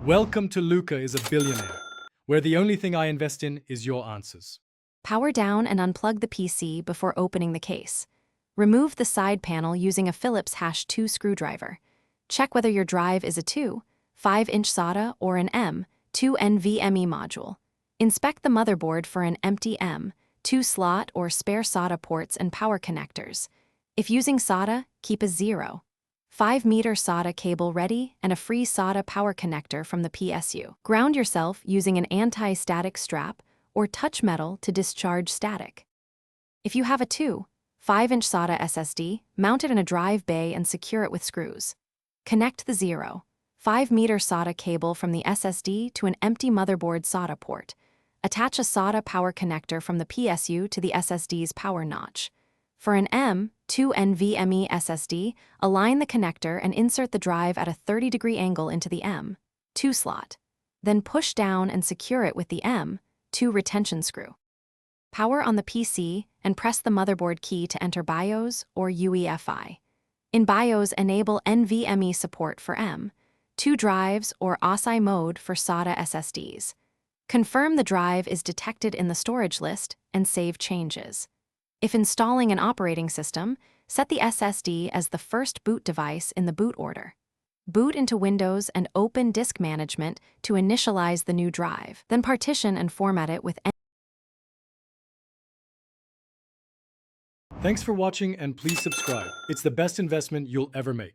Welcome to Luca is a Billionaire, where the only thing I invest in is your answers. Power down and unplug the PC before opening the case. Remove the side panel using a Phillips #2 screwdriver. Check whether your drive is a 2, 5-inch SATA or an M2 NVMe module. Inspect the motherboard for an empty M2 slot or spare SATA ports and power connectors. If using SATA, keep a 0.5-meter SATA cable ready and a free SATA power connector from the PSU. Ground yourself using an anti-static strap or touch metal to discharge static. If you have a 2.5-inch SATA SSD, mount it in a drive bay and secure it with screws. Connect the 0.5-meter SATA cable from the SSD to an empty motherboard SATA port. Attach a SATA power connector from the PSU to the SSD's power notch. For an M2 NVMe SSD, align the connector and insert the drive at a 30-degree angle into the M2 slot. Then push down and secure it with the M2 retention screw. Power on the PC and press the motherboard key to enter BIOS or UEFI. In BIOS, enable NVMe support for M2 drives or ASI mode for SATA SSDs. Confirm the drive is detected in the storage list and save changes. If installing an operating system, set the SSD as the first boot device in the boot order. Boot into Windows and open Disk Management to initialize the new drive, then partition and format it with Thanks for watching and please subscribe. It's the best investment you'll ever make.